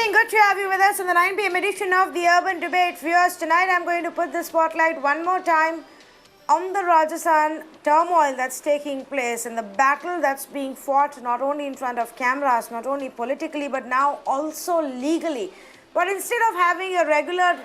evening. Good to have you with us in the 9 p.m. edition of the Urban Debate. Viewers, tonight I'm going to put the spotlight one more time on the Rajasthan turmoil that's taking place and the battle that's being fought not only in front of cameras, not only politically, but now also legally. But instead of having a regular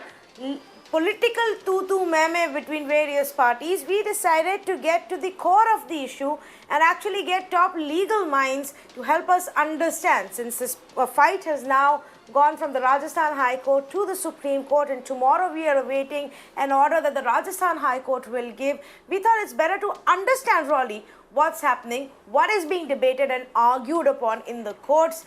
political tu-tu-meme between various parties, we decided to get to the core of the issue and actually get top legal minds to help us understand, since this fight has now gone from the Rajasthan High Court to the Supreme Court, and tomorrow we are awaiting an order that the Rajasthan High Court will give. We thought it's better to understand really what's happening, what is being debated and argued upon in the courts.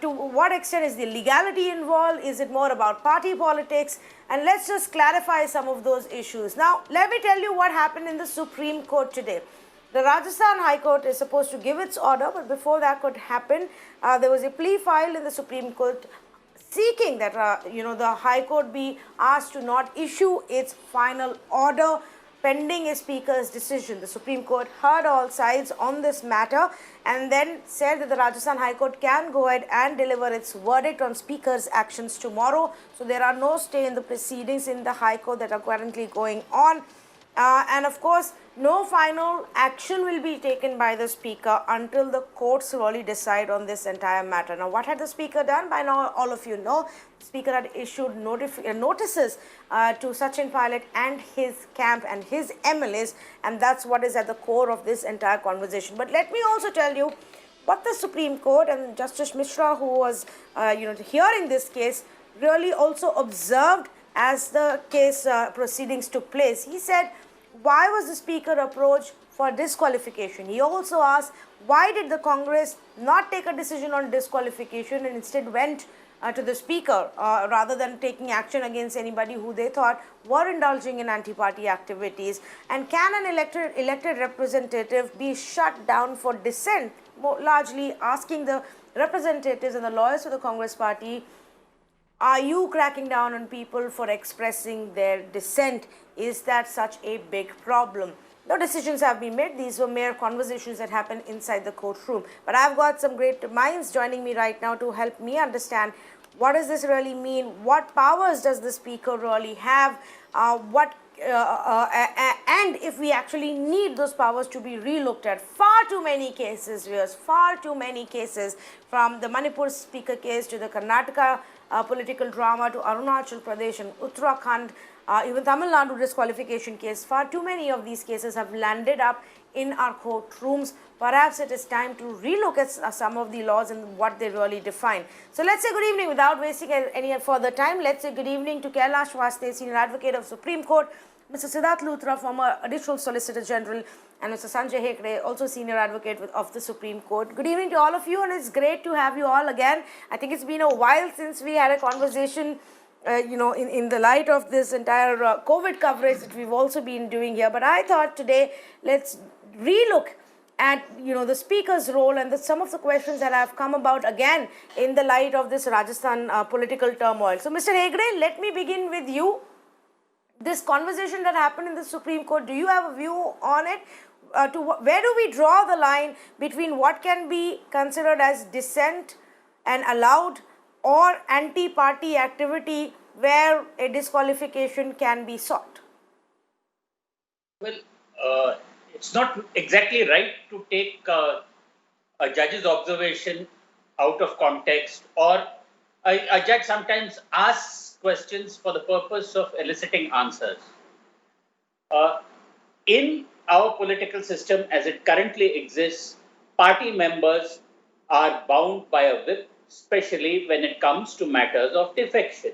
To what extent is the legality involved? Is it more about party politics? And let's just clarify some of those issues. Now, let me tell you what happened in the Supreme Court today. The Rajasthan High Court is supposed to give its order, but before that could happen, there was a plea filed in the Supreme Court seeking that the High Court be asked to not issue its final order pending a speaker's decision. The Supreme Court heard all sides on this matter and then said that the Rajasthan High Court can go ahead and deliver its verdict on speaker's actions tomorrow. So there are no stay in the proceedings in the High Court that are currently going on. And of course, no final action will be taken by the speaker until the courts really decide on this entire matter. Now, what had the speaker done? By now, all of you know, the speaker had issued notices to Sachin Pilot and his camp and his MLAs, and that's what is at the core of this entire conversation. But let me also tell you what the Supreme Court and Justice Mishra, who was hearing this case, really also observed as the case proceedings took place. He said, why was the speaker approached for disqualification? He also asked, why did the Congress not take a decision on disqualification and instead went to the speaker rather than taking action against anybody who they thought were indulging in anti-party activities? And can an elected representative be shut down for dissent? More largely asking the representatives and the lawyers of the Congress party, are you cracking down on people for expressing their dissent? Is that such a big problem? No decisions have been made. These were mere conversations that happened inside the courtroom. But I've got some great minds joining me right now to help me understand what does this really mean? What powers does the speaker really have? And if we actually need those powers to be relooked at. Far too many cases, viewers, far too many cases, from the Manipur speaker case to the Karnataka political drama to Arunachal Pradesh and Uttarakhand, even Tamil Nadu disqualification case. Far too many of these cases have landed up in our courtrooms. Perhaps it is time to relook at some of the laws and what they really define. So let's say good evening without wasting any further time. Let's say good evening to Kailash, Vasdev, Senior Advocate of Supreme Court, Mr. SIDHARTH, LUTHRA, former Additional Solicitor General, and Mr. SANJAY, HEGDE, also Senior Advocate of the Supreme Court. Good evening to all of you, and it's great to have you all again. I think it's been a while since we had a conversation, in the light of this entire COVID coverage that we've also been doing here. But I thought today, let's relook at the speaker's role and some of the questions that have come about again in the light of this Rajasthan political turmoil. So, Mr. HEGDE, let me begin with you. This conversation that happened in the Supreme Court, do you have a view on it? Where do we draw the line between what can be considered as dissent and allowed or anti-party activity where a disqualification can be sought? Well, it's not exactly right to take a judge's observation out of context, or a judge sometimes asks questions for the purpose of eliciting answers. In our political system as it currently exists, party members are bound by a whip, especially when it comes to matters of defection.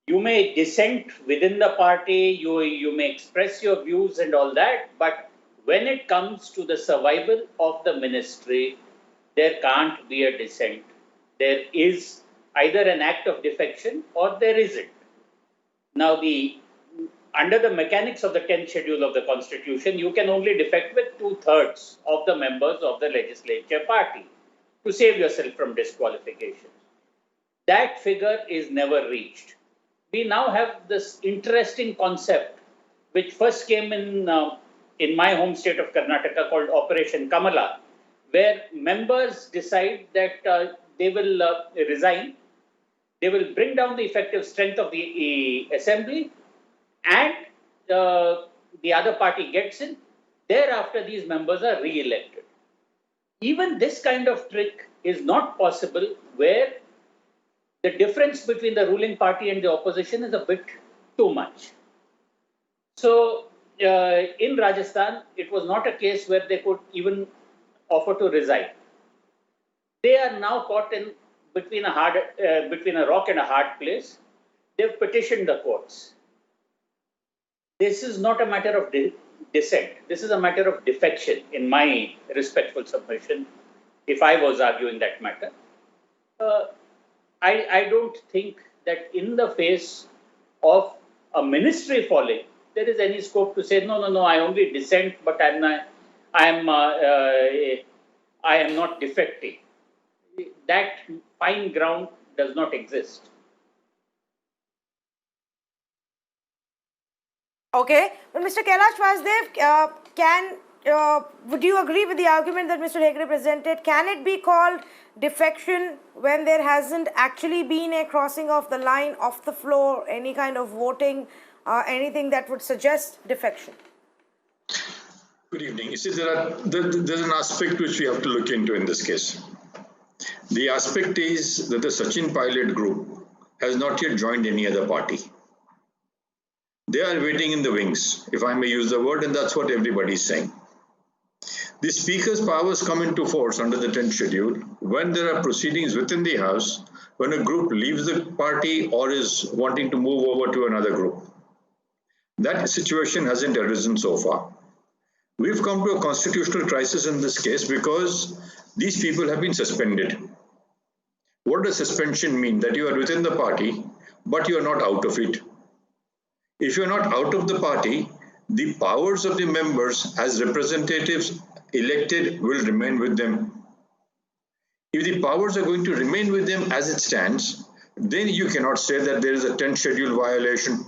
You may dissent within the party, you may express your views and all that, but when it comes to the survival of the ministry, there can't be a dissent. There is either an act of defection or there isn't. Now, under the mechanics of the 10th schedule of the Constitution, you can only defect with 2/3 of the members of the legislature party to save yourself from disqualification. That figure is never reached. We now have this interesting concept, which first came in my home state of Karnataka, called Operation Kamala, where members decide that they will resign they will bring down the effective strength of the assembly, and the other party gets in. Thereafter, these members are re-elected. Even this kind of trick is not possible where the difference between the ruling party and the opposition is a bit too much. So, in Rajasthan, it was not a case where they could even offer to resign. They are now caught in between a rock and a hard place. They've petitioned the courts. This is not a matter of dissent. This is a matter of defection, in my respectful submission, if I was arguing that matter. I don't think that in the face of a ministry falling, there is any scope to say, no, I only dissent, but I am not defecting. That fine ground does not exist. Okay, but Mr. Kailash Vasdev, would you agree with the argument that Mr. Hegde presented? Can it be called defection when there hasn't actually been a crossing of the line, off the floor, any kind of voting, anything that would suggest defection? Good evening. You see, there's an aspect which we have to look into in this case. The aspect is that the Sachin Pilot group has not yet joined any other party. They are waiting in the wings, if I may use the word, and that's what everybody is saying. The Speaker's powers come into force under the 10th schedule when there are proceedings within the House, when a group leaves the party or is wanting to move over to another group. That situation hasn't arisen so far. We've come to a constitutional crisis in this case because these people have been suspended. What does suspension mean? That you are within the party, but you are not out of it. If you are not out of the party, the powers of the members as representatives elected will remain with them. If the powers are going to remain with them as it stands, then you cannot say that there is a 10th schedule violation.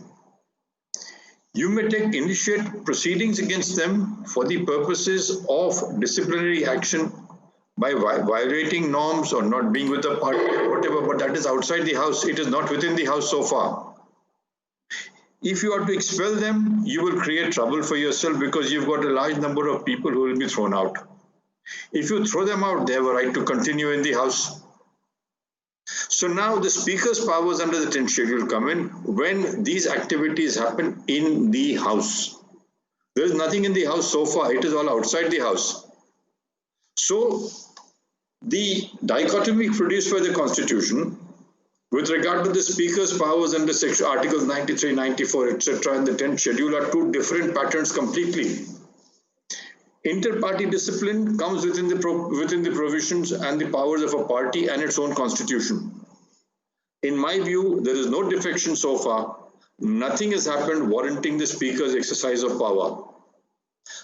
You may initiate proceedings against them for the purposes of disciplinary action by violating norms or not being with the party or whatever, but that is outside the House. It is not within the House so far. If you are to expel them, you will create trouble for yourself because you've got a large number of people who will be thrown out. If you throw them out, they have a right to continue in the House. So now the Speaker's powers under the 10th schedule come in when these activities happen in the House. There is nothing in the House so far. It is all outside the House. So the dichotomy produced by the Constitution with regard to the Speaker's powers under Articles 93, 94, etc. in the 10th schedule are two different patterns completely. Inter-party discipline comes within the provisions and the powers of a party and its own constitution. In my view, there is no defection so far. Nothing has happened warranting the Speaker's exercise of power.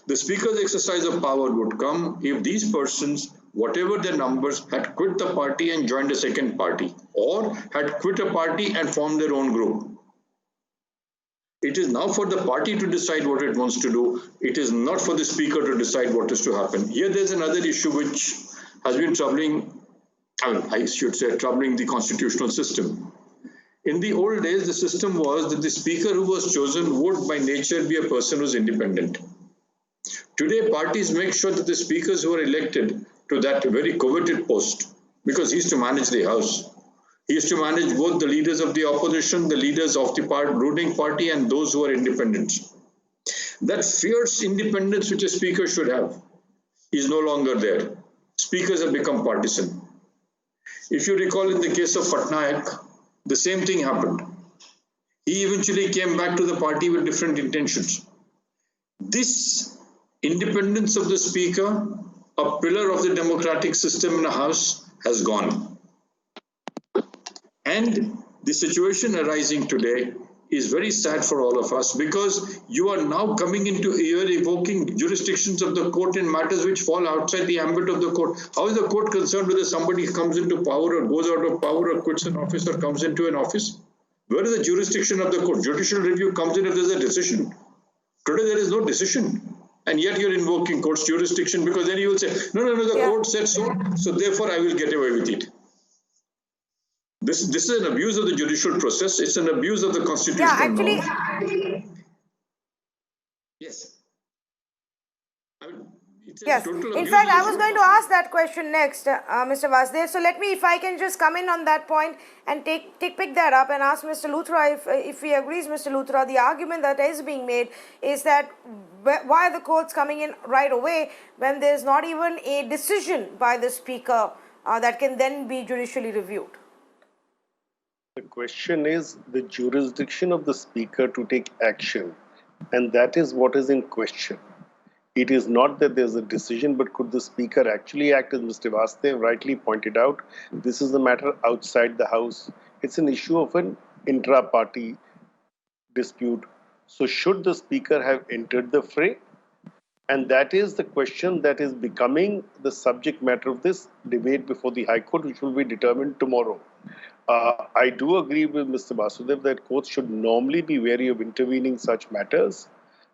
The Speaker's exercise of power would come if these persons, whatever their numbers, had quit the party and joined a second party, or had quit a party and formed their own group. It is now for the party to decide what it wants to do. It is not for the Speaker to decide what is to happen. Here there's another issue which has been troubling the constitutional system. In the old days, the system was that the Speaker who was chosen would by nature be a person who is independent. Today, parties make sure that the speakers who are elected to that very coveted post, because he is to manage the House, he is to manage both the leaders of the opposition, the leaders of the ruling party, and those who are independents. That fierce independence which a speaker should have is no longer there. Speakers have become partisan. If you recall, in the case of Patnaik, the same thing happened. He eventually came back to the party with different intentions. This independence of the Speaker, a pillar of the democratic system in a House, has gone. And the situation arising today is very sad for all of us because you are now coming into evoking jurisdictions of the court in matters which fall outside the ambit of the court. How is the court concerned whether somebody comes into power or goes out of power or quits an office or comes into an office? Where is the jurisdiction of the court? Judicial review comes in if there is a decision. Today there is no decision. And yet you're invoking court's jurisdiction because then you will say, no, the court said so, so therefore I will get away with it. This is an abuse of the judicial process. It's an abuse of the constitutional norms. Yes. I mean, it's a Yes. total In abuse fact, of the I was going to ask that question next, Mr. Vasdev. So let me, if I can just come in on that point and pick that up and ask Mr. Luthra if he agrees, Mr. Luthra, the argument that is being made is that why are the courts coming in right away when there is not even a decision by the Speaker that can then be judicially reviewed? The question is the jurisdiction of the Speaker to take action, and that is what is in question. It is not that there's a decision, but could the Speaker actually act, as Mr. Vasdev rightly pointed out? This is a matter outside the House. It's an issue of an intra-party dispute. So should the Speaker have entered the fray? And that is the question that is becoming the subject matter of this debate before the High Court, which will be determined tomorrow. I do agree with Mr. Vasudev that courts should normally be wary of intervening such matters,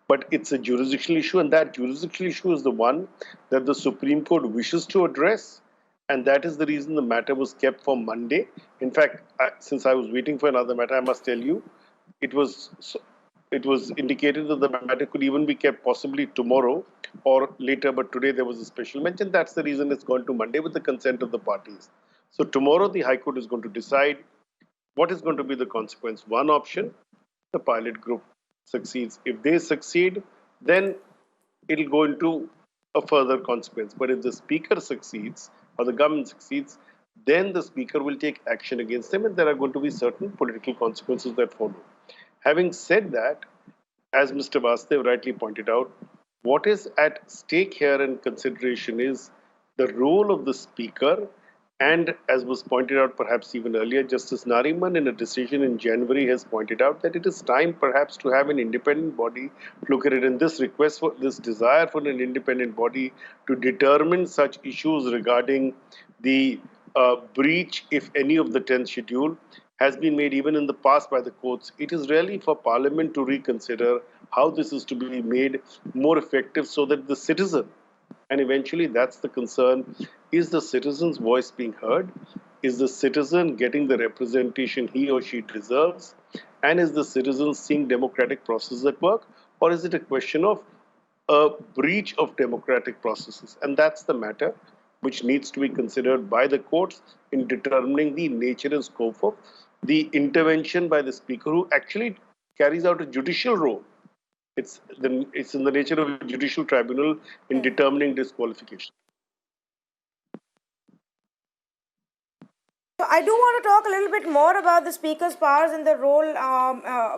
but it's a jurisdictional issue, and that jurisdictional issue is the one that the Supreme Court wishes to address, and that is the reason the matter was kept for Monday. In fact, since I was waiting for another matter, I must tell you, it was indicated that the matter could even be kept possibly tomorrow or later, but today there was a special mention. That's the reason it's gone to Monday with the consent of the parties. So tomorrow the High Court is going to decide what is going to be the consequence. One option, the pilot group succeeds. If they succeed, then it'll go into a further consequence. But if the Speaker succeeds or the government succeeds, then the Speaker will take action against them, and there are going to be certain political consequences that follow. Having said that, as Mr. Vasdev rightly pointed out, what is at stake here in consideration is the role of the Speaker, and as was pointed out perhaps even earlier, Justice Nariman in a decision in January has pointed out that it is time perhaps to have an independent body look at it. And this request for this desire for an independent body to determine such issues regarding the breach, if any, of the 10th schedule has been made even in the past by the courts. It is really for Parliament to reconsider how this is to be made more effective so that the citizen, and eventually that's the concern, is the citizen's voice being heard? Is the citizen getting the representation he or she deserves? And is the citizen seeing democratic processes at work? Or is it a question of a breach of democratic processes? And that's the matter which needs to be considered by the courts in determining the nature and scope of the intervention by the Speaker, who actually carries out a judicial role. It's in the nature of a judicial tribunal in determining disqualification. So I do want to talk a little bit more about the Speaker's powers and the role,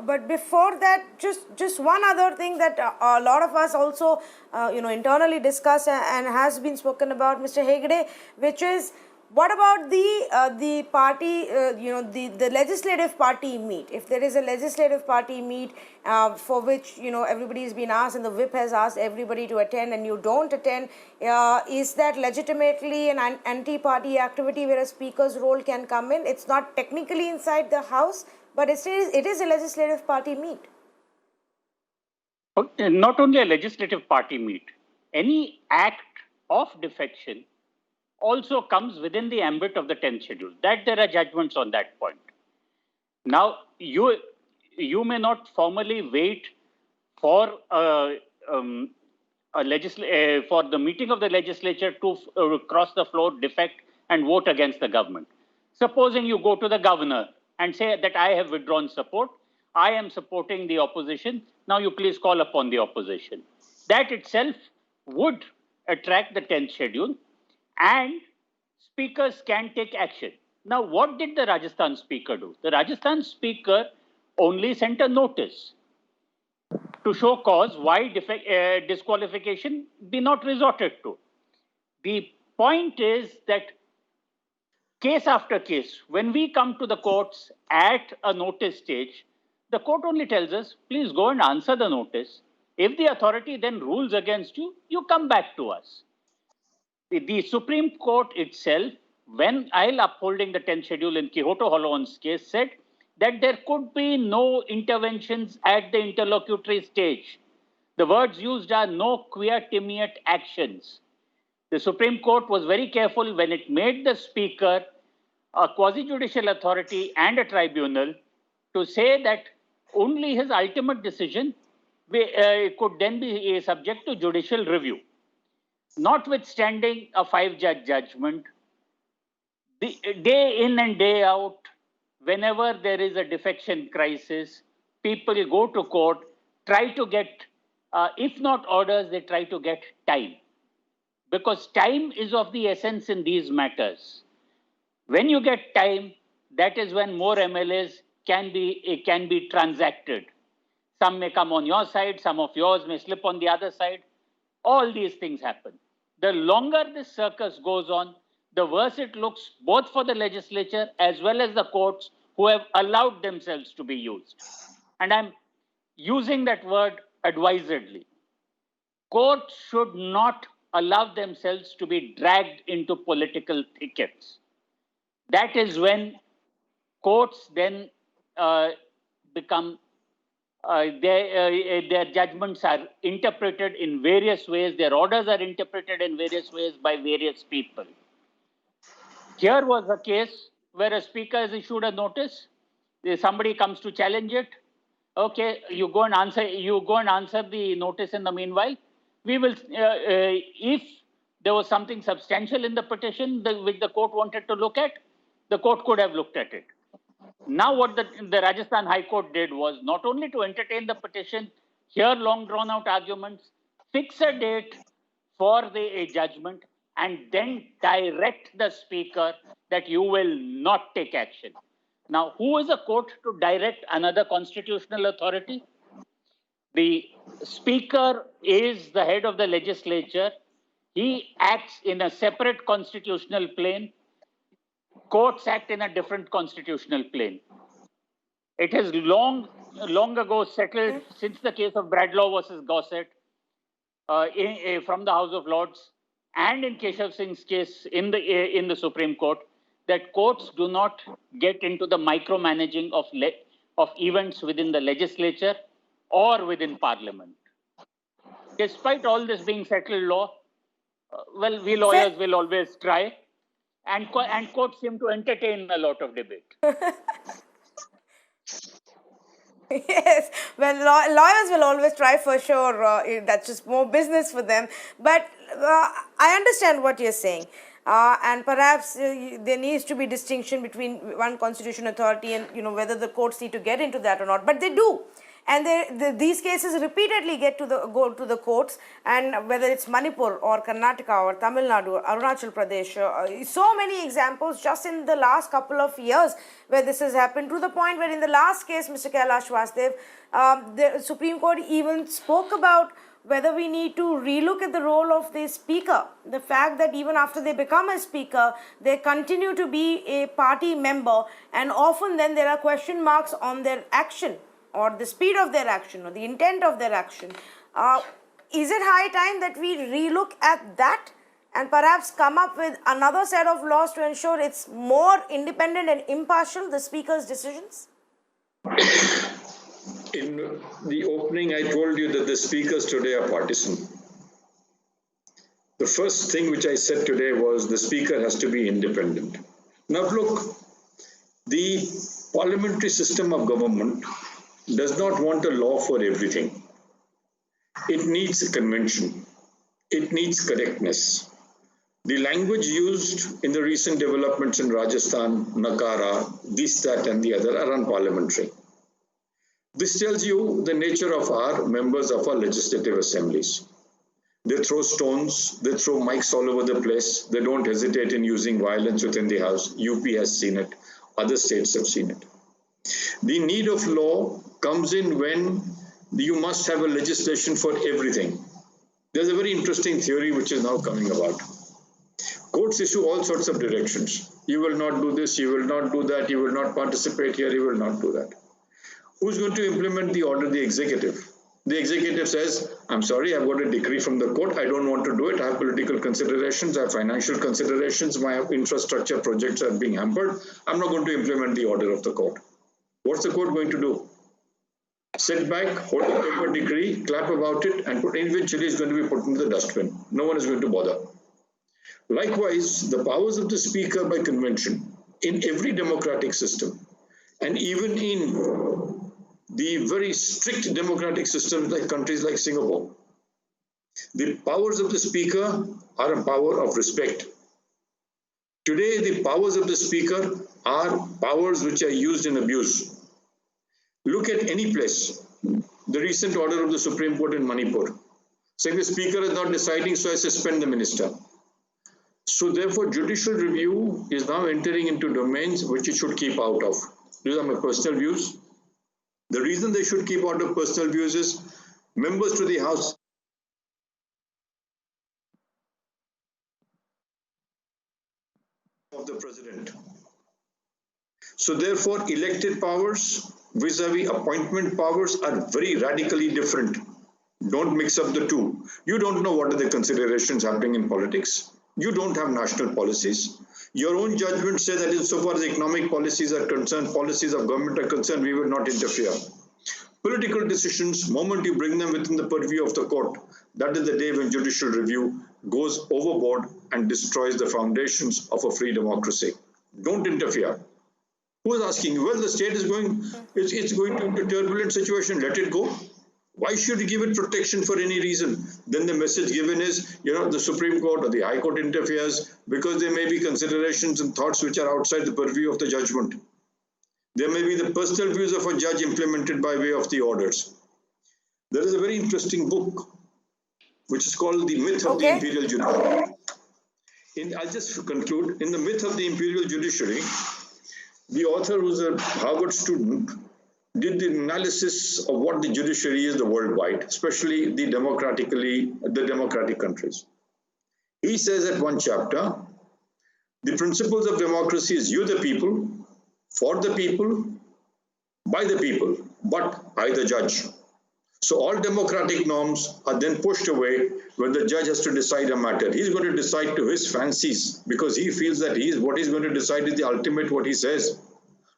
but before that, just one other thing that a lot of us also, internally discuss and has been spoken about, Mr. Hegde, which is what about the party, the legislative party meet? If there is a legislative party meet for which everybody has been asked and the whip has asked everybody to attend and you don't attend, is that legitimately an anti-party activity where a Speaker's role can come in? It's not technically inside the House, but it is a legislative party meet. Not only a legislative party meet, any act of defection also comes within the ambit of the 10th schedule. That there are judgments on that point. Now, you may not formally wait for for the meeting of the legislature to cross the floor, defect, and vote against the government. Supposing you go to the governor and say that I have withdrawn support, I am supporting the opposition, now you please call upon the opposition. That itself would attract the 10th schedule, and speakers can take action. Now, what did the Rajasthan Speaker do? The Rajasthan Speaker only sent a notice to show cause why disqualification be not resorted to. The point is that case after case, when we come to the courts at a notice stage, the court only tells us, please go and answer the notice. If the authority then rules against you, you come back to us. The Supreme Court itself, when while upholding the 10th schedule in Gehlot Government's case, said that there could be no interventions at the interlocutory stage. The words used are no quia timiat actions. The Supreme Court was very careful when it made the Speaker a quasi-judicial authority and a tribunal to say that only his ultimate decision could then be subject to judicial review. Notwithstanding a 5-judge judgment, the day in and day out, whenever there is a defection crisis, people go to court, try to get, if not orders, they try to get time. Because time is of the essence in these matters. When you get time, that is when more MLAs can be transacted. Some may come on your side, some of yours may slip on the other side. All these things happen. The longer this circus goes on, the worse it looks both for the legislature as well as the courts who have allowed themselves to be used. And I'm using that word advisedly. Courts should not allow themselves to be dragged into political thickets. That is when courts then become, their judgments are interpreted in various ways, their orders are interpreted in various ways by various people. Here was a case where a speaker has issued a notice, somebody comes to challenge it. Okay, you go and answer the notice in the meanwhile. We will, if there was something substantial in the petition which the court wanted to look at, the court could have looked at it. Now what the Rajasthan High Court did was not only to entertain the petition, hear long drawn out arguments, fix a date for a judgment, and then direct the speaker that you will not take action. Now, who is a court to direct another constitutional authority? The speaker is the head of the legislature. He acts in a separate constitutional plane. Courts act in a different constitutional plane. It has long ago settled since the case of Bradlaugh versus Gossett from the House of Lords, and in Keshav Singh's case in the Supreme Court, that courts do not get into the micromanaging of events within the legislature or within Parliament. Despite all this being settled law, well, we lawyers will always try, and courts seem to entertain a lot of debate. Yes, well, lawyers will always try for sure. That's just more business for them. But I understand what you're saying. And perhaps there needs to be distinction between one constitutional authority and, whether the courts need to get into that or not. But they do. And these cases repeatedly go to the courts, and whether it's Manipur or Karnataka or Tamil Nadu or Arunachal Pradesh, so many examples just in the last couple of years where this has happened, to the point where in the last case, Mr. Kailash Vasdev, the Supreme Court even spoke about whether we need to relook at the role of the speaker. The fact that even after they become a speaker, they continue to be a party member, and often then there are question marks on their action, or the speed of their action, or the intent of their action. Is it high time that we relook at that and perhaps come up with another set of laws to ensure it's more independent and impartial, the speaker's decisions? In the opening, I told you that the speakers today are partisan. The first thing which I said today was the speaker has to be independent. Now look, the parliamentary system of government does not want a law for everything. It needs a convention. It needs correctness. The language used in the recent developments in Rajasthan, Nakara, this, that, and the other are unparliamentary. This tells you the nature of our members of our legislative assemblies. They throw stones, they throw mics all over the place. They don't hesitate in using violence within the house. UP has seen it. Other states have seen it. The need of law comes in when you must have a legislation for everything. There's a very interesting theory which is now coming about. Courts issue all sorts of directions. You will not do this, you will not do that, you will not participate here, you will not do that. Who's going to implement the order? The executive. The executive says, I'm sorry, I've got a decree from the court, I don't want to do it, I have political considerations, I have financial considerations, my infrastructure projects are being hampered, I'm not going to implement the order of the court. What's the court going to do? Sit back, hold a paper decree, clap about it, and eventually it's going to be put into the dustbin. No one is going to bother. Likewise, the powers of the speaker by convention in every democratic system, and even in the very strict democratic systems like countries like Singapore, the powers of the speaker are a power of respect. Today, the powers of the speaker are powers which are used in abuse. Look at any place. The recent order of the Supreme Court in Manipur, saying the speaker is not deciding, so I suspend the minister. So therefore, judicial review is now entering into domains which it should keep out of. These are my personal views. The reason they should keep out of personal views is members to the House of the President. So therefore, elected powers vis-a-vis appointment powers are very radically different. Don't mix up the two. You don't know what are the considerations happening in politics. You don't have national policies. Your own judgment says that insofar as economic policies are concerned, policies of government are concerned, we will not interfere. Political decisions, moment you bring them within the purview of the court, that is the day when judicial review goes overboard and destroys the foundations of a free democracy. Don't interfere. Who is asking? Well, the state is going, it's going into a turbulent situation, let it go. Why should you give it protection for any reason? Then the message given is, the Supreme Court or the High Court interferes because there may be considerations and thoughts which are outside the purview of the judgment. There may be the personal views of a judge implemented by way of the orders. There is a very interesting book which is called The Myth of the Imperial Judiciary. I'll just conclude. In The Myth of the Imperial Judiciary, the author, who's a Harvard student, did the analysis of what the judiciary is worldwide, especially the democratic countries. He says at one chapter, the principles of democracy is you the people, for the people, by the people, but by the judge. So all democratic norms are then pushed away when the judge has to decide a matter. He's going to decide to his fancies because he feels that what he's going to decide is the ultimate what he says.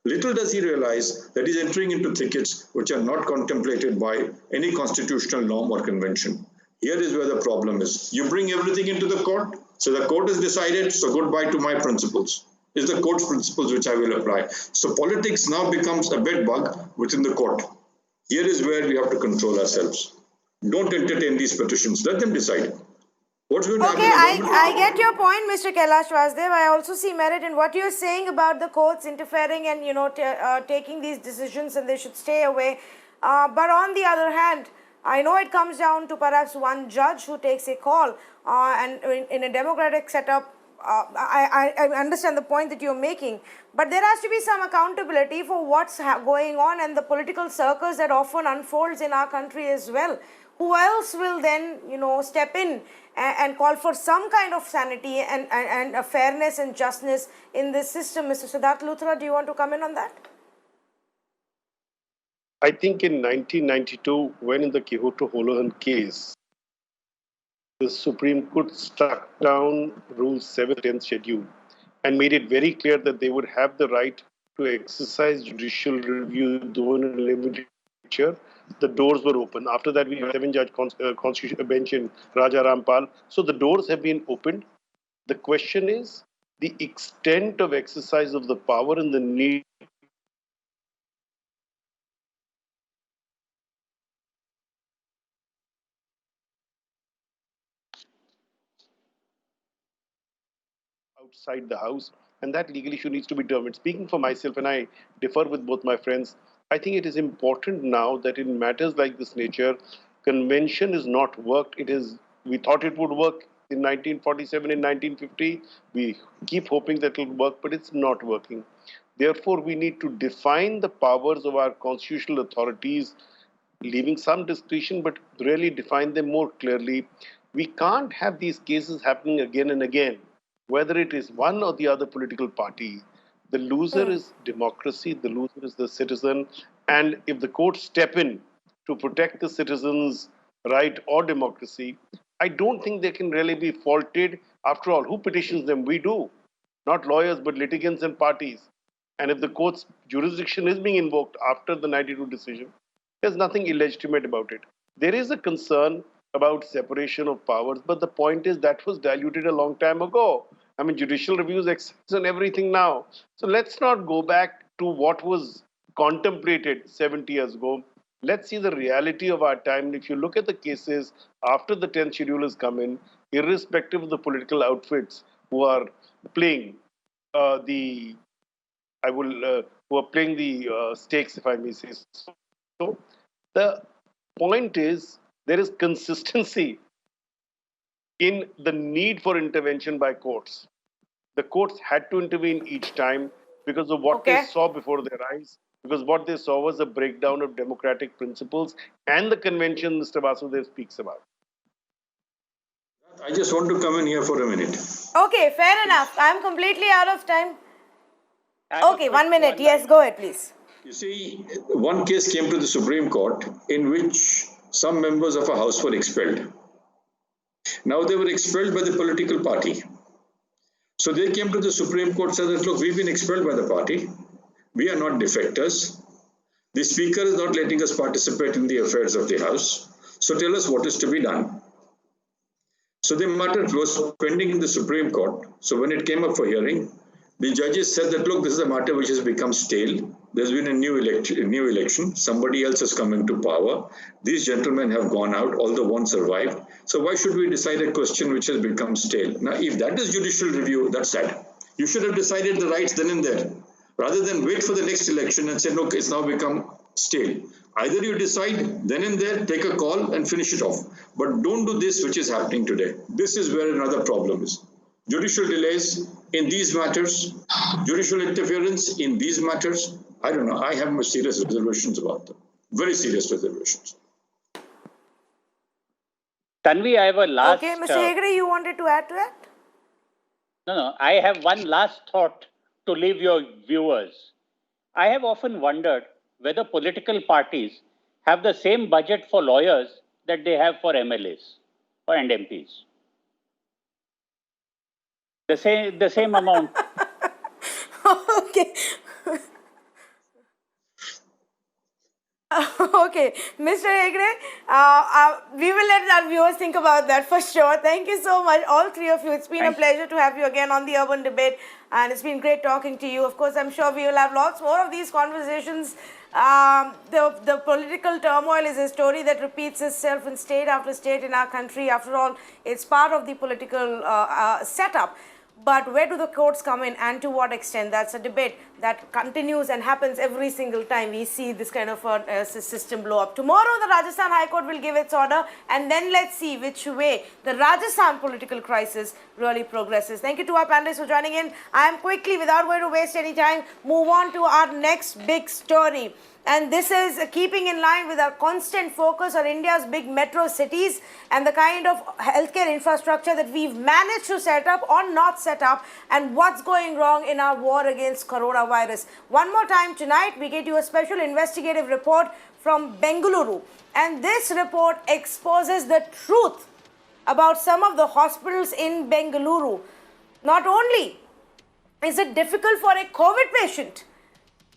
Little does he realize that he's entering into thickets which are not contemplated by any constitutional norm or convention. Here is where the problem is. You bring everything into the court, so the court has decided, so goodbye to my principles. It's the court's principles which I will apply. So politics now becomes a bed bug within the court. Here is where we have to control ourselves. Don't entertain these petitions. Let them decide. What's going to happen? I get your point, Mr. Kailash Vasdev. I also see merit in what you're saying about the courts interfering and, taking these decisions and they should stay away. But on the other hand, I know it comes down to perhaps one judge who takes a call and in a democratic setup, I understand the point that you're making, but there has to be some accountability for what's going on and the political circus that often unfolds in our country as well. Who else will then, step in and call for some kind of sanity and a fairness and justness in this system? Mr. SIDHARTH LUTHRA, do you want to comment on that? I think in 1992, when in the Gehlot Government case, the Supreme Court struck down Rule 7, 10th schedule, and made it very clear that they would have the right to exercise judicial review, though in a limited nature. The doors were open. After that, we have 7-judge constitutional bench in Raja Rampal. So the doors have been opened. The question is the extent of exercise of the power and the need outside the house, and that legal issue needs to be determined. Speaking for myself, and I differ with both my friends, I think it is important now that in matters like this nature, convention is not worked. We thought it would work in 1947, in 1950. We keep hoping that it will work, but it's not working. Therefore, we need to define the powers of our constitutional authorities, leaving some discretion, but really define them more clearly. We can't have these cases happening again and again, whether it is one or the other political party. The loser is democracy, the loser is the citizen, and if the courts step in to protect the citizens' right or democracy, I don't think they can really be faulted. After all, who petitions them? We do. Not lawyers, but litigants and parties. And if the court's jurisdiction is being invoked after the 92 decision, there's nothing illegitimate about it. There is a concern about separation of powers, but the point is that was diluted a long time ago. I mean, judicial reviews exists on everything now. So let's not go back to what was contemplated 70 years ago. Let's see the reality of our time. And if you look at the cases after the 10th schedule has come in, irrespective of the political outfits who are playing who are playing the stakes, if I may say so. So the point is there is consistency in the need for intervention by courts. The courts had to intervene each time because of what they saw before their eyes, because what they saw was a breakdown of democratic principles and the convention Mr. Vasdev speaks about. I just want to come in here for a minute. Okay, fair enough. I'm completely out of time. Okay, 1 minute. Yes, go ahead, please. You see, one case came to the Supreme Court in which some members of a house were expelled. Now they were expelled by the political party. So they came to the Supreme Court and said that, look, we've been expelled by the party. We are not defectors. The Speaker is not letting us participate in the affairs of the House. So tell us what is to be done. So the matter was pending in the Supreme Court. So when it came up for hearing, the judges said that, look, this is a matter which has become stale. There's been a new election. Somebody else has come into power. These gentlemen have gone out, although one survived. So why should we decide a question which has become stale? Now, if that is judicial review, that's sad. You should have decided the rights then and there, rather than wait for the next election and say, look, it's now become stale. Either you decide then and there, take a call and finish it off. But don't do this which is happening today. This is where another problem is. Judicial delays in these matters, judicial interference in these matters, I don't know. I have serious reservations about them. Very serious reservations. Tanvi, I have a last... Okay, Mr. Hegde, you wanted to add to that? No, I have one last thought to leave your viewers. I have often wondered whether political parties have the same budget for lawyers that they have for MLAs and MPs. The same amount. Okay. Okay, Mr. Hegde, we will let our viewers think about that for sure. Thank you so much, all three of you. It's been a pleasure to have you again on the Urban Debate, and it's been great talking to you. Of course, I'm sure we will have lots more of these conversations. The political turmoil is a story that repeats itself in state after state in our country. After all, it's part of the political setup. But where do the courts come in and to what extent? That's a debate that continues and happens every single time we see this kind of a system blow up. Tomorrow, the Rajasthan High Court will give its order, and then let's see which way the Rajasthan political crisis really progresses. Thank you to our panelists for joining in. I am quickly, without going to waste any time, move on to our next big story. And this is keeping in line with our constant focus on India's big metro cities and the kind of healthcare infrastructure that we've managed to set up or not set up, and what's going wrong in our war against coronavirus. One more time tonight, we get you a special investigative report from Bengaluru. And this report exposes the truth about some of the hospitals in Bengaluru. Not only is it difficult for a COVID patient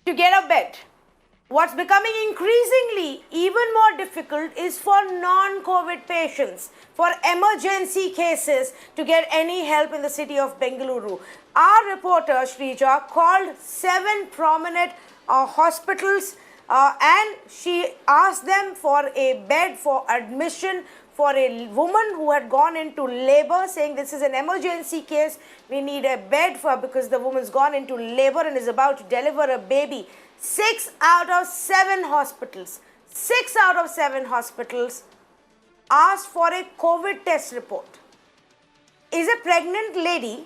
to get a bed, what's becoming increasingly even more difficult is for non-COVID patients, for emergency cases, to get any help in the city of Bengaluru. Our reporter, Shrija, called 7 prominent hospitals and she asked them for a bed for admission for a woman who had gone into labor, saying this is an emergency case, we need a bed for, because the woman's gone into labor and is about to deliver a baby. 6 out of 7 hospitals asked for a COVID test report. Is a pregnant lady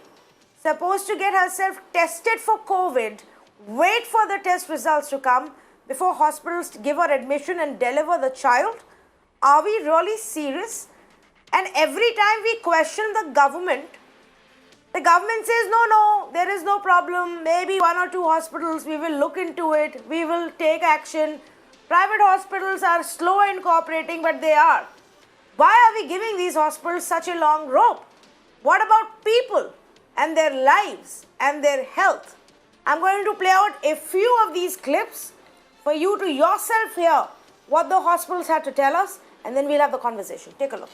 supposed to get herself tested for COVID, wait for the test results to come before hospitals give her admission and deliver the child? Are we really serious? And every time we question the government says, no, there is no problem. Maybe 1 or 2 hospitals, we will look into it. We will take action. Private hospitals are slow in cooperating, but they are. Why are we giving these hospitals such a long rope? What about people and their lives and their health? I'm going to play out a few of these clips for you to yourself hear what the hospitals had to tell us, and then we'll have the conversation. Take a look.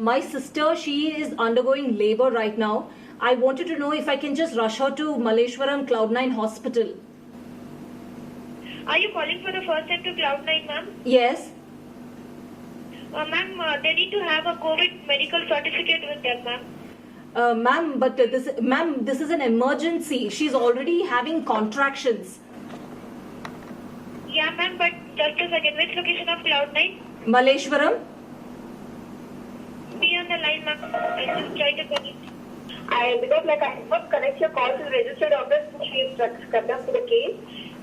My sister, she is undergoing labor right now. I wanted to know if I can just rush her to Malleshwaram Cloud9 Hospital. Are you calling for the first time to Cloud9, ma'am? Yes. Ma'am, they need to have a COVID medical certificate with them, ma'am. Ma'am, but this is an emergency. She's already having contractions. Yeah, ma'am, but just a second. Which location of Cloud9? Malleshwaram? Be on the line, ma'am. I'll just try to connect. Because I cannot connect your call to the registered office, she is cut down to the case.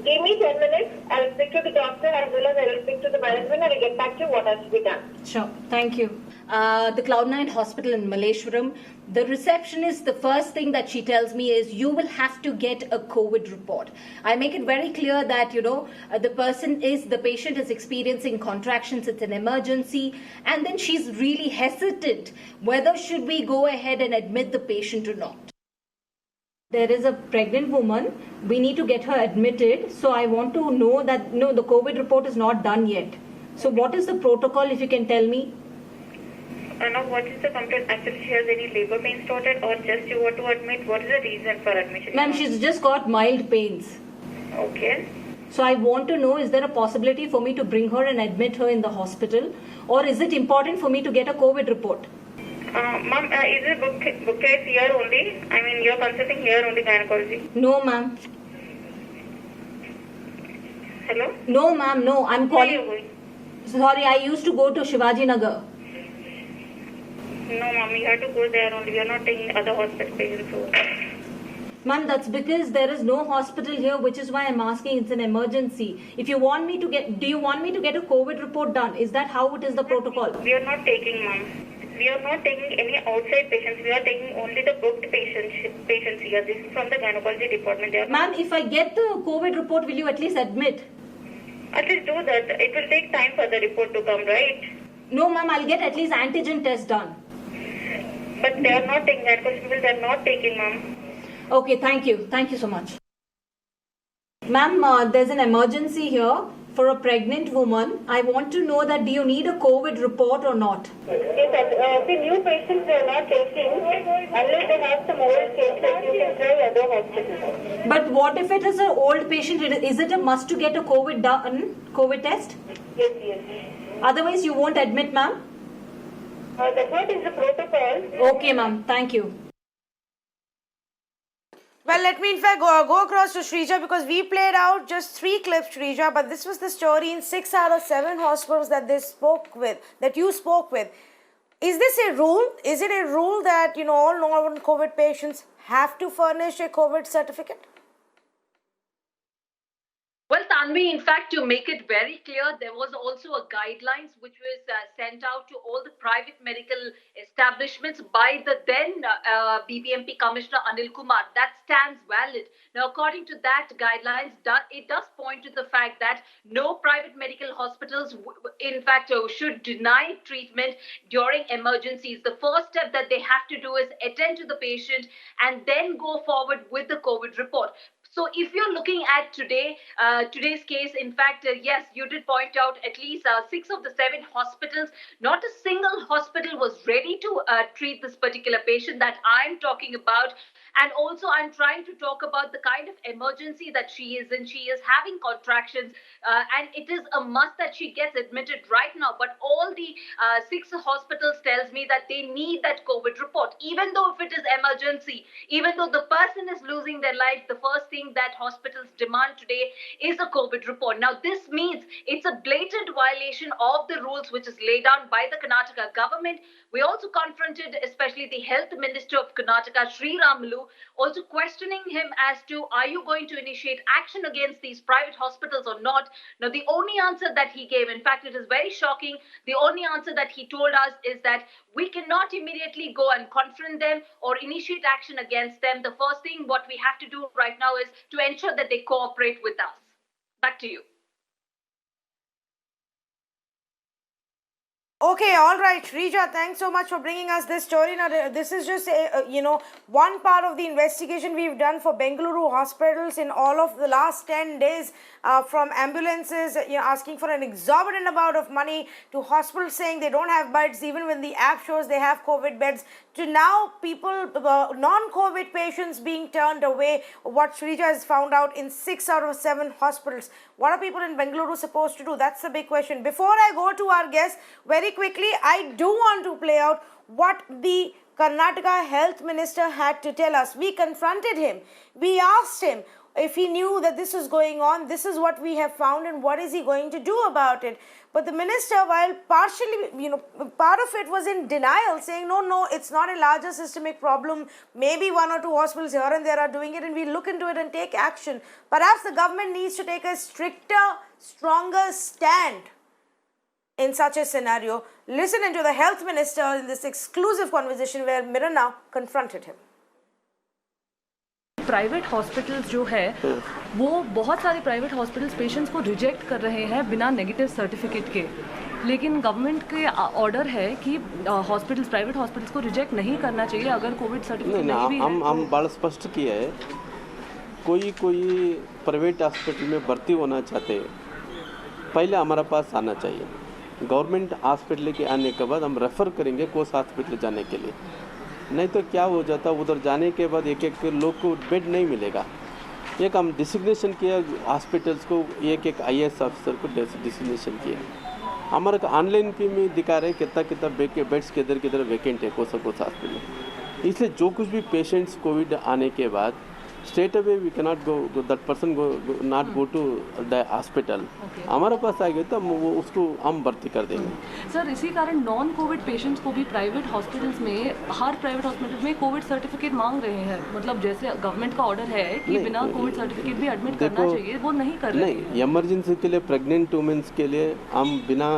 Give me 10 minutes. I'll speak to the doctor as well as I will speak to the management and I'll get back to you what has to be done. Sure, thank you. The Cloud9 Hospital in Malleshwaram, the receptionist, the first thing that she tells me is you will have to get a COVID report. I make it very clear that, the patient is experiencing contractions, it's an emergency, and then she's really hesitant whether should we go ahead and admit the patient or not. There is a pregnant woman, we need to get her admitted, so I want to know that, no, the COVID report is not done yet. So what is the protocol, if you can tell me? Now, what is the complaint? Actually, she has any labor pain started or just you want to admit? What is the reason for admission? Ma'am, she's just got mild pains. Okay. So I want to know, is there a possibility for me to bring her and admit her in the hospital? Or is it important for me to get a COVID report? Ma'am, is it book case here only? I mean, you're consulting here only gynecology? No, ma'am. Hello? No, ma'am, no. I'm Where are you calling. going? Sorry, I used to go to Shivaji Nagar. No, ma'am, you have to go there only. We are not taking other hospital patients over. Ma'am, that's because there is no hospital here, which is why I'm asking. It's an emergency. If you want me to get, do you want me to get a COVID report done? Is that how it is the protocol? We are not taking, ma'am. We are not taking any outside patients. We are taking only the booked patients here. This is from the gynecology department. Ma'am, if I get the COVID report, will you at least admit? At least do that. It will take time for the report to come, right? No, ma'am, I'll get at least antigen test done. But they are not taking gynecology people. They are not taking, ma'am. Okay, thank you. Thank you so much. Ma'am, there's an emergency here for a pregnant woman. I want to know that do you need a COVID report or not? Yes, the new patients they are not taking unless they have some old cases. You can try other hospitals. But what if it is an old patient? Is it a must to get a COVID test? Yes. Otherwise, you won't admit, ma'am? That's what is the protocol. Okay, ma'am. Thank you. Well, let me in fact go across to Shrija because we played out just 3 clips, Shrija, but this was the story in 6 out of 7 hospitals that you spoke with. Is this a rule? Is it a rule that, all non-COVID patients have to furnish a COVID certificate? Well, Tanvi, in fact, to make it very clear, there was also a guidelines which was sent out to all the private medical establishments by the then BBMP Commissioner Anil Kumar. That stands valid. Now, according to that guidelines, it does point to the fact that no private medical hospitals, in fact, should deny treatment during emergencies. The first step that they have to do is attend to the patient and then go forward with the COVID report. So if you're looking at today's case, in fact, yes, you did point out at least 6 of the 7 hospitals, not a single hospital was ready to treat this particular patient that I'm talking about. And also, I'm trying to talk about the kind of emergency that she is in. She is having contractions, and it is a must that she gets admitted right now. But all the 6 hospitals tells me that they need that COVID report, even though if it is emergency, even though the person is losing their life, the first thing that hospitals demand today is a COVID report. Now, this means it's a blatant violation of the rules which is laid down by the Karnataka government. We also confronted, especially the Health Minister of Karnataka, Sri Ramulu, also questioning him as to, are you going to initiate action against these private hospitals or not? Now, the only answer that he gave, in fact, it is very shocking. The only answer that he told us is that we cannot immediately go and confront them or initiate action against them. The first thing what we have to do right now is to ensure that they cooperate with us. Back to you. Okay, all right, Rija, thanks so much for bringing us this story. Now, this is just one part of the investigation we've done for Bengaluru hospitals in all of the last 10 days, from ambulances asking for an exorbitant amount of money, to hospitals saying they don't have beds even when the app shows they have COVID beds, to now people, non-COVID patients being turned away, what Shrija has found out in 6 out of 7 hospitals. What are people in Bengaluru supposed to do? That's the big question. Before I go to our guest, very quickly, I do want to play out what the Karnataka Health Minister had to tell us. We confronted him. We asked him if he knew that this was going on, this is what we have found, and what is he going to do about it. But the minister, while partially, part of it was in denial, saying, no, it's not a larger systemic problem. Maybe 1 or 2 hospitals here and there are doing it, and we'll look into it and take action. Perhaps the government needs to take a stricter, stronger stand in such a scenario. Listen into the health minister in this exclusive conversation where Mirana confronted him. Private hospitals जो है वो बहुत सारे private hospitals patients को reject कर रहे हैं बिना नेगेटिव सर्टिफिकेट के, लेकिन गवर्नमेंट के ऑर्डर है कि हॉस्पिटल्स प्राइवेट हॉस्पिटल्स को रिजेक्ट नहीं करना चाहिए अगर कोविड सर्टिफिकेट नहीं भी है। हम बड़ा स्पष्ट किया है, कोई प्राइवेट हॉस्पिटल में भर्ती होना चाहते हैं पहले हमारे पास आना चाहिए। गवर्नमेंट हॉस्पिटल के आने के बाद हम रेफ़र करेंगे कोस हॉस्पिटल जाने के लिए, नहीं तो क्या हो जाता उधर जाने के बाद एक लोग को बेड नहीं मिलेगा। एक हम डिसिग्नेशन किया हॉस्पिटल्स को, एक IAS ऑफिसर को डिसिग्नेशन किया। हमारे ऑनलाइन पे में दिखा रहे कितना बेड्स किधर वैकेंट है कोसा हॉस्पिटल। इसलिए जो कुछ भी पेशेंट्स कोविड आने के बाद straight away we cannot go that person not go to the hospital. हमारे पास आ गए तो वो उसको हम भर्ती कर देंगे। सर इसी कारण नॉन कोविड पेशेंट्स को भी प्राइवेट हॉस्पिटल्स में, हर प्राइवेट हॉस्पिटल में कोविड सर्टिफिकेट मांग रहे हैं। मतलब जैसे गवर्नमेंट का ऑर्डर है कि बिना कोविड सर्टिफिकेट भी एडमिट करना चाहिए, वो नहीं कर रहे हैं। इमरजेंसी के लिए प्रेग्नेंट वुमेन्स के लिए हम बिना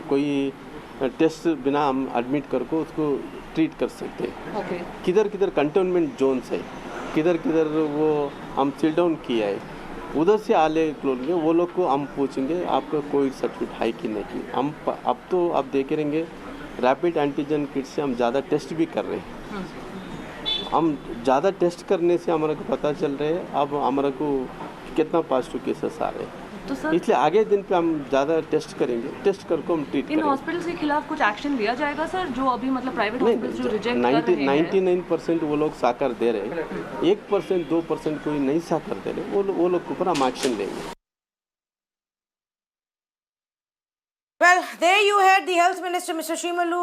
कोई टेस्ट बिना हम एडमिट करके उसको ट्रीट कर सकते हैं। किधर कंटेनमेंट जोन्स है, किधर वो हम सील डाउन किया है, उधर से आले लोग वो लोग को हम पूछेंगे आपका कोविड सर्टिफिकेट है कि नहीं। हम अब तो आप देख रहेंगे रैपिड एंटीजन किट से हम ज़्यादा टेस्ट भी कर रहे हैं। हम ज़्यादा टेस्ट करने से हमारे को पता चल रहा है अब हमारे को कितना पॉजिटिव केसेस आ रहे हैं। तो सर इसलिए आगे दिन पे हम ज़्यादा टेस्ट करेंगे, टेस्ट करके हम ट्रीट करेंगे। इन हॉस्पिटल्स के खिलाफ कुछ एक्शन लिया जाएगा सर, जो अभी मतलब प्राइवेट हॉस्पिटल्स जो रिजेक्ट कर रहे हैं? 99% वो लोग साकर दे रहे हैं, 1% 2% कोई नहीं साकर दे रहे, वो लोग के ऊपर हम एक्शन लेंगे। Well, there you had the Health Minister, Mr. Shimalu,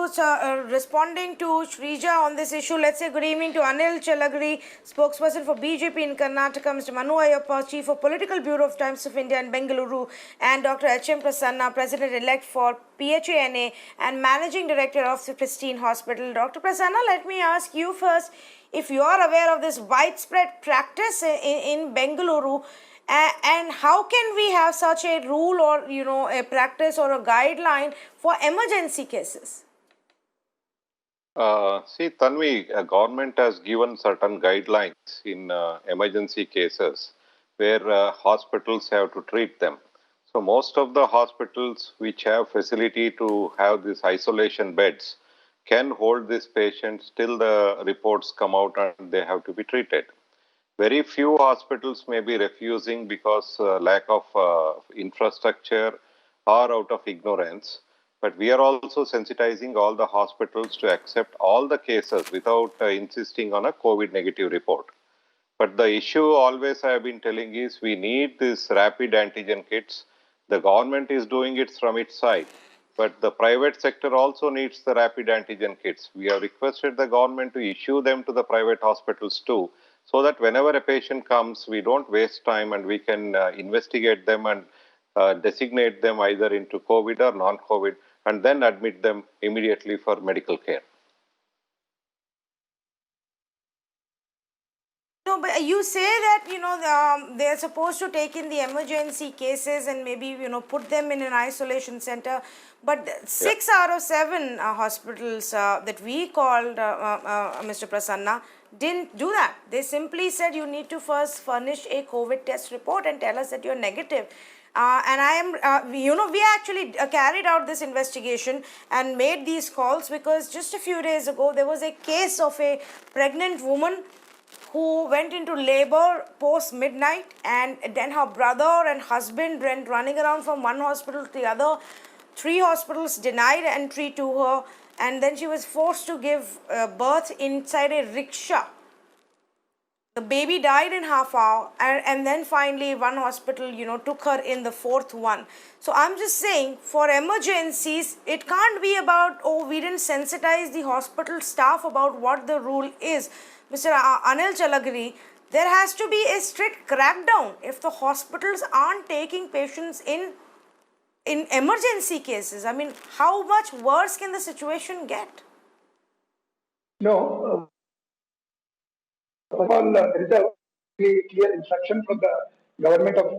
responding to Shrija on this issue. Let's say good evening to ANIL, CHALAGERI, spokesperson for BJP in Karnataka, Mr. MANU, AIYAPPA, Chief of Political Bureau of Times of India in Bengaluru, and Dr. H.M. PRASANNA, President-elect for PHANA and Managing Director of the Pristine Hospital. Dr. PRASANNA, let me ask you first, if you are aware of this widespread practice in Bengaluru, and how can we have such a rule or a practice or a guideline for emergency cases? See, Tanvi, government has given certain guidelines in emergency cases where hospitals have to treat them. So most of the hospitals which have facility to have these isolation beds can hold these patients till the reports come out and they have to be treated. Very few hospitals may be refusing because lack of infrastructure or out of ignorance. But we are also sensitizing all the hospitals to accept all the cases without insisting on a COVID negative report. But the issue always I have been telling is we need these rapid antigen kits. The government is doing it from its side. But the private sector also needs the rapid antigen kits. We have requested the government to issue them to the private hospitals too, so that whenever a patient comes, we don't waste time and we can investigate them and designate them either into COVID or non-COVID and then admit them immediately for medical care. No, but you say that, they're supposed to take in the emergency cases and maybe, put them in an isolation center. But 6 out of 7 hospitals that we called, Mr. Prasanna, didn't do that. They simply said you need to first furnish a COVID test report and tell us that you're negative. And I am, we actually carried out this investigation and made these calls because just a few days ago there was a case of a pregnant woman who went into labor post midnight, and then her brother and husband went running around from one hospital to the other. 3 hospitals denied entry to her, and then she was forced to give birth inside a rickshaw. The baby died in half hour, and then finally one hospital, took her in the 4th one. So I'm just saying, for emergencies, it can't be about, oh, we didn't sensitize the hospital staff about what the rule is. Mr. Anil Chalageri, there has to be a strict crackdown if the hospitals aren't taking patients in emergency cases. I mean, how much worse can the situation get? No. First of all, there is a very clear instruction from the government of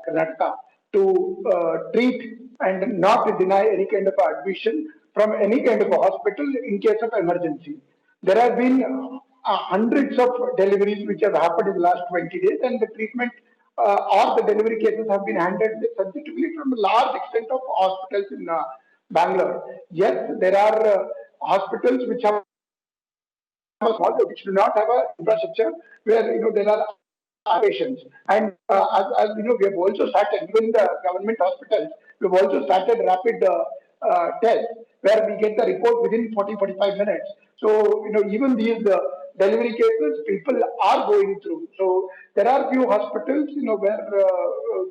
Karnataka to treat and not deny any kind of admission from any kind of a hospital in case of emergency. There have been hundreds of deliveries which have happened in the last 20 days, and the treatment or the delivery cases have been handled sensitively from a large extent of hospitals in Bangalore. Yes, there are hospitals which have which do not have an infrastructure where there are patients, and as we have also started, even the government hospitals, we have also started rapid tests where we get the report within 40-45 minutes. So even these delivery cases people are going through. So there are few hospitals where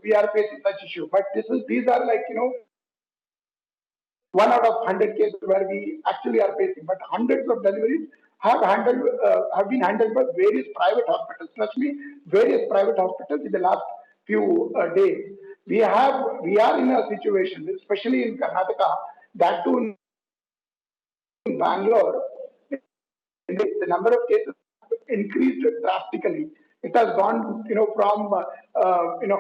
we are facing such issue, but these are like 1 out of 100 cases where we actually are facing, but hundreds of deliveries have been handled by various private hospitals. Trust me, various private hospitals in the last few days. We are in a situation, especially in Karnataka, that too in Bangalore, the number of cases increased drastically. It has gone, from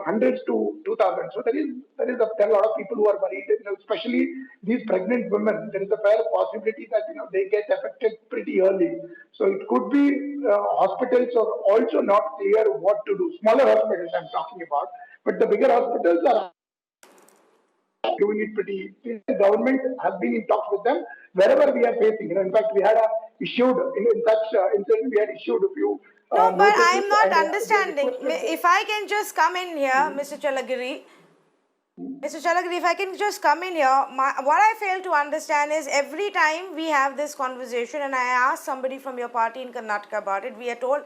hundreds to 2,000. So there is a lot of people who are worried, especially these pregnant women. There is a fair possibility that they get affected pretty early. So it could be hospitals are also not clear what to do. Smaller hospitals I'm talking about, but the bigger hospitals are doing it pretty. The government has been in talks with them wherever we are facing. In fact, we had issued in such incident we had issued a few. No, but I'm not understanding. If I can just come in here, Mr. Chalageri. Mr. Chalageri, if I can just come in here, what I fail to understand is every time we have this conversation, and I ask somebody from your party in Karnataka about it, we are told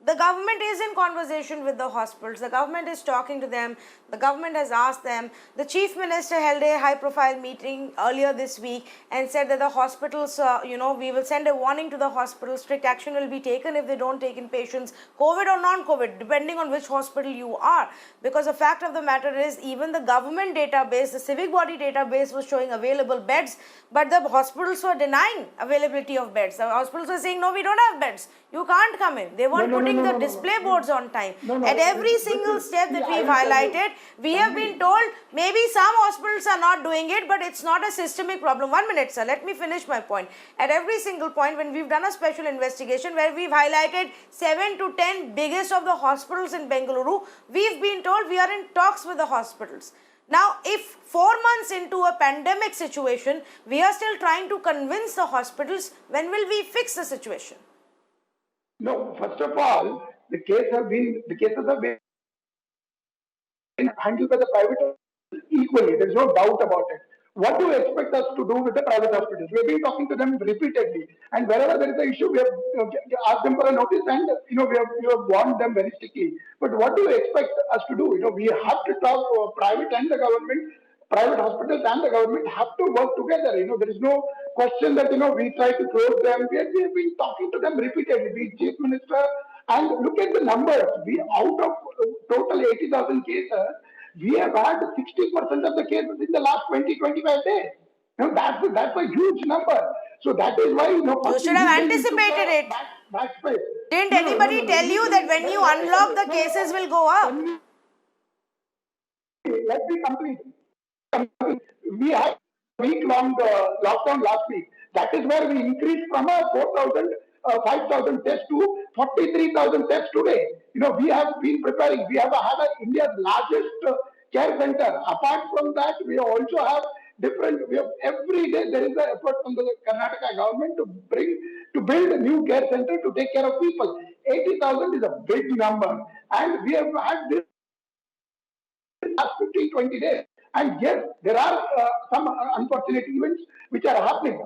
the government is in conversation with the hospitals. The government is talking to them. The government has asked them. The Chief Minister held a high-profile meeting earlier this week and said that the hospitals, we will send a warning to the hospitals. Strict action will be taken if they don't take in patients, COVID or non-COVID, depending on which hospital you are. Because the fact of the matter is, even the government database, the civic body database was showing available beds, but the hospitals were denying availability of beds. The hospitals were saying, no, we don't have beds. You can't come in. They weren't putting the display boards on time. At every single step that we've highlighted, we have been told maybe some hospitals are not doing it, but it's not a systemic problem. 1 minute, sir. Let me finish my point. At every single point, when we've done a special investigation where we've highlighted 7 to 10 biggest of the hospitals in Bengaluru, we've been told we are in talks with the hospitals. Now, if 4 months into a pandemic situation, we are still trying to convince the hospitals, when will we fix the situation? No, first of all, the cases have been handled by the private equally. There is no doubt about it. What do you expect us to do with the private hospitals? We have been talking to them repeatedly, and wherever there is an issue, we have asked them for a notice, and we have warned them very strictly. But what do you expect us to do? We have to talk private and the government. Private hospitals and the government have to work together. There is no question that we try to close them. We have been talking to them repeatedly. The Chief Minister, and look at the numbers. We out of total 80,000 cases, we have had 60% of the cases in the last 20-25 days. That's a huge number. So that is why you should have anticipated it. Didn't anybody tell you that when you unlock, the cases will go up? Let's be complete. We had a week-long lockdown last week. That is where we increased from a 5,000 tests to 43,000 tests today. We have been preparing. We have had India's largest care center. Apart from that, we also have every day there is an effort from the Karnataka government to build a new care center to take care of people. 80,000 is a big number, and we have had this last 15, 20 days. And yes, there are some unfortunate events which are happening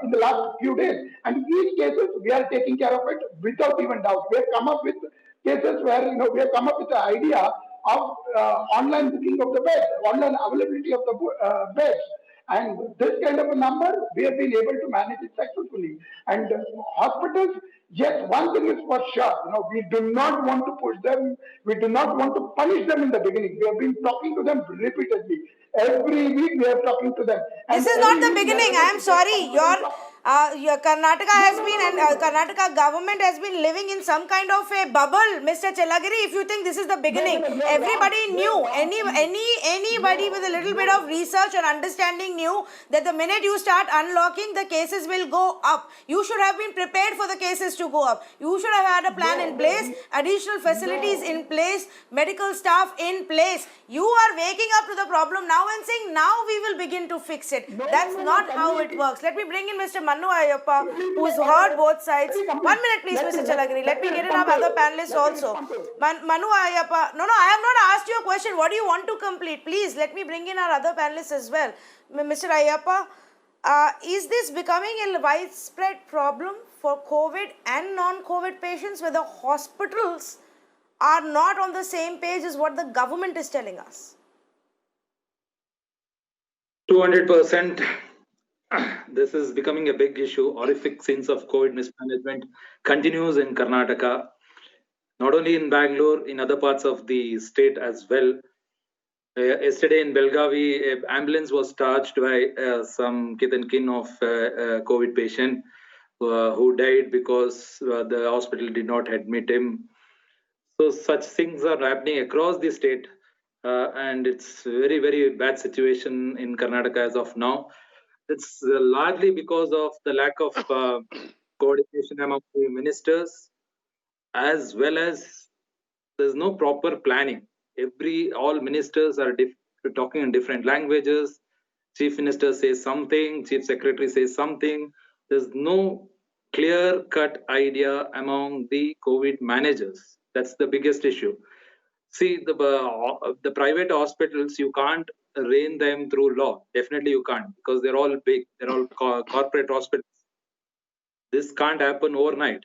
in the last few days. And each cases, we are taking care of it without even doubt. We have come up with cases where, we have come up with the idea of online booking of the beds, online availability of the beds. And this kind of a number, we have been able to manage it successfully. And hospitals, yes, one thing is for sure, we do not want to push them, we do not want to punish them in the beginning. We have been talking to them repeatedly. Every week we are talking to them. This is not the beginning. I am sorry. Your Karnataka has been, and Karnataka government has been living in some kind of a bubble, Mr. Chalageri. If you think this is the beginning, everybody knew. Anybody with a little bit of research or understanding knew that the minute you start unlocking, the cases will go up. You should have been prepared for the cases to go up. You should have had a plan in place, additional facilities in place, medical staff in place. You are waking up to the problem now and saying, now we will begin to fix it. That's not how it works. Let me bring in Mr. MANU AIYAPPA, who's heard both sides. 1 minute, please, Mr. Chalageri. Let me get in our other panelists also. MANU AIYAPPA. No, I have not asked you a question. What do you want to complete? Please, let me bring in our other panelists as well. Mr. AIYAPPA, is this becoming a widespread problem for COVID and non-COVID patients where the hospitals are not on the same page as what the government is telling us? 200%. This is becoming a big issue. Horrific scenes of COVID mismanagement continues in Karnataka, not only in Bangalore, in other parts of the state as well. Yesterday in Belgavi, an ambulance was charged by some kith and kin of a COVID patient who died because the hospital did not admit him. So such things are happening across the state, and it's very, very bad situation in Karnataka as of now. It's largely because of the lack of coordination among the ministers, as well as there's no proper planning. All ministers are talking in different languages. Chief Minister says something, Chief Secretary says something. There's no clear-cut idea among the COVID managers. That's the biggest issue. See, the private hospitals, you can't rein them through law. Definitely you can't, because they're all big. They're all corporate hospitals. This can't happen overnight.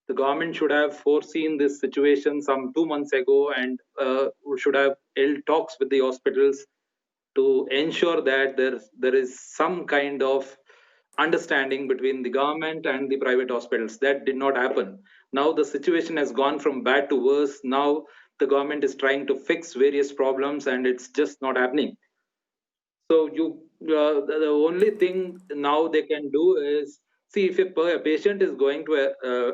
The government should have foreseen this situation some 2 months ago and should have held talks with the hospitals to ensure that there is some kind of understanding between the government and the private hospitals. That did not happen. Now the situation has gone from bad to worse. Now the government is trying to fix various problems and it's just not happening. So the only thing now they can do is, see, if a patient is going to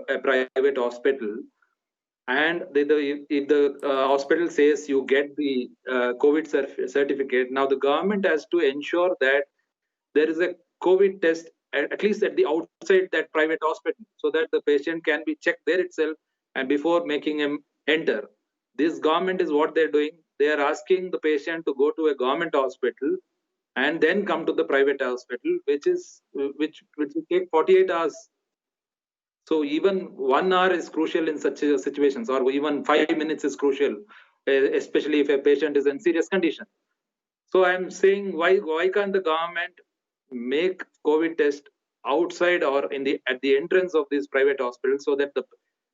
a private hospital and if the hospital says you get the COVID certificate, now the government has to ensure that there is a COVID test at least at the outside that private hospital, so that the patient can be checked there itself and before making him enter. This government is what they're doing. They are asking the patient to go to a government hospital and then come to the private hospital, which will take 48 hours. So even 1 hour is crucial in such situations, or even 5 minutes is crucial, especially if a patient is in serious condition. So I'm saying, why can't the government make COVID test outside or at the entrance of these private hospitals, so that the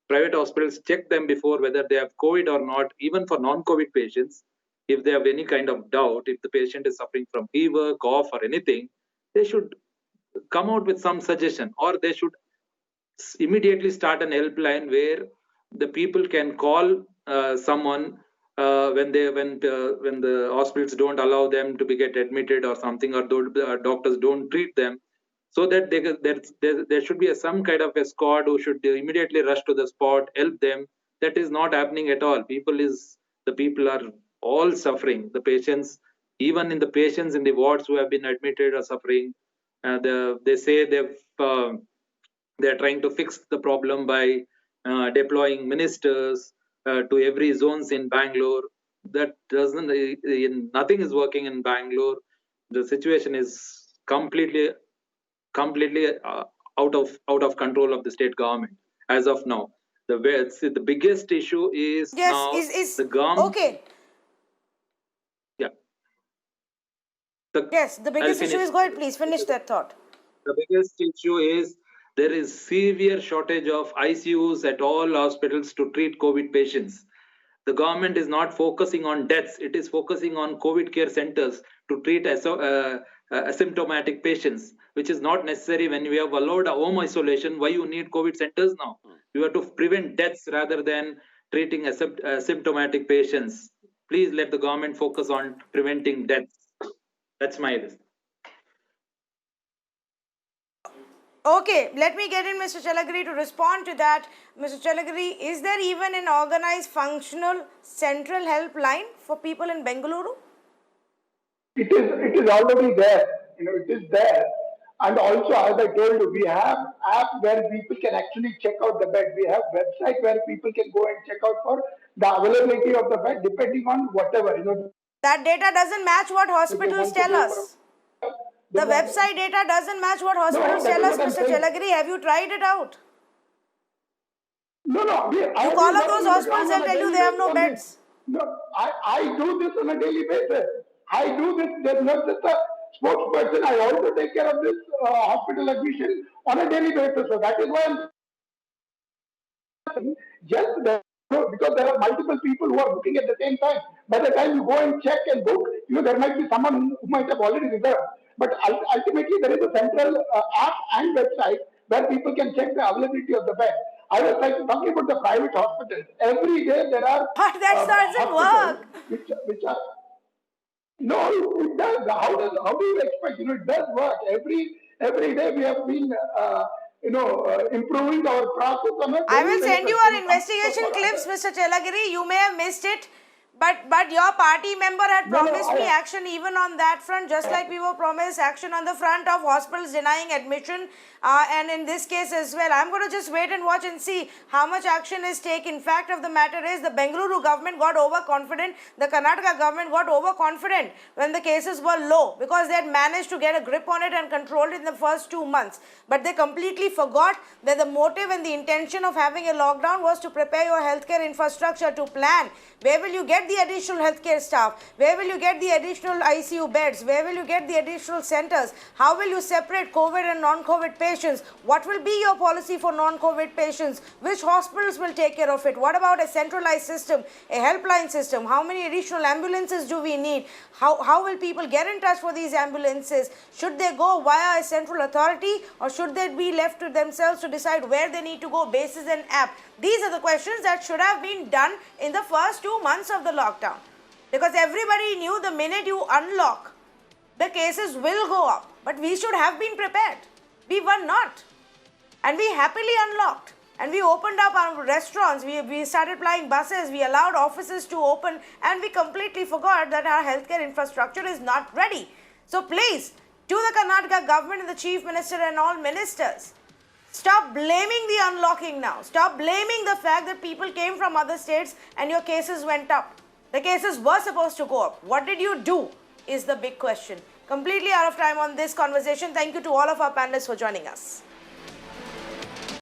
private hospitals check them before whether they have COVID or not, even for non-COVID patients. If they have any kind of doubt, if the patient is suffering from fever, cough or anything, they should come out with some suggestion, or they should immediately start an helpline where the people can call someone when the hospitals don't allow them to get admitted or something, or doctors don't treat them, so that there should be some kind of a squad who should immediately rush to the spot, help them. That is not happening at all. The people are all suffering. The patients, even in the patients in the wards who have been admitted, are suffering. They say they're trying to fix the problem by deploying ministers to every zones in Bangalore. that doesn't, nothing is working in Bangalore. The situation is completely out of control of the state government as of now. The biggest issue is now the government. Okay. Yeah. Yes, the biggest issue is, go ahead, please finish that thought. The biggest issue is there is severe shortage of ICUs at all hospitals to treat COVID patients. The government is not focusing on deaths. It is focusing on COVID care centers to treat asymptomatic patients, which is not necessary when we have allowed a home isolation. Why you need COVID centers now? You have to prevent deaths rather than treating asymptomatic patients. Please let the government focus on preventing deaths. That's my list. Okay, let me get in Mr. Chalageri to respond to that. Mr. Chalageri, is there even an organized, functional, central helpline for people in Bengaluru? It is already there. It is there. And also, as I told you, we have apps where people can actually check out the bed. We have website where people can go and check out for the availability of the bed, depending on whatever. That data doesn't match what hospitals tell us. The website data doesn't match what hospitals tell us, Mr. Chalageri. Have you tried it out? No. You call up those hospitals, they'll tell you they have no beds. No, I do this on a daily basis. I do this. There's not just a spokesperson. I also take care of this hospital admission on a daily basis. So that is why I'm just there. Because there are multiple people who are booking at the same time. By the time you go and check and book, there might be someone who might have already reserved. But ultimately, there is a central app and website where people can check the availability of the bed. I was talking about the private hospitals. Every day there are. But that doesn't work. Which are. No, it does. How do you expect? It does work. Every day we have been. Improving our process. I will send you our investigation clips, Mr. Chalageri. You may have missed it, but your party member had promised me action even on that front, just like we were promised action on the front of hospitals denying admission, and in this case as well. I'm going to just wait and watch and see how much action is taken. Fact of the matter is, the Bengaluru government got overconfident, the Karnataka government got overconfident when the cases were low, because they had managed to get a grip on it and control it in the first 2 months. But they completely forgot that the motive and the intention of having a lockdown was to prepare your healthcare infrastructure, to plan where will you get the additional healthcare staff, where will you get the additional ICU beds, where will you get the additional centers, how will you separate COVID and non-COVID patients, what will be your policy for non-COVID patients, which hospitals will take care of it, what about a centralized system, a helpline system, how many additional ambulances do we need, how will people get in touch for these ambulances, should they go via a central authority or should they be left to themselves to decide where they need to go basis an app? These are the questions that should have been done in the first 2 months of the lockdown, because everybody knew the minute you unlock, the cases will go up. But we should have been prepared. We were not. And we happily unlocked. And we opened up our restaurants, we started flying buses, we allowed offices to open, and we completely forgot that our healthcare infrastructure is not ready. So please, to the Karnataka government and the Chief Minister and all ministers, stop blaming the unlocking now. Stop blaming the fact that people came from other states and your cases went up. The cases were supposed to go up. What did you do is the big question. Completely out of time on this conversation. Thank you to all of our panelists for joining us.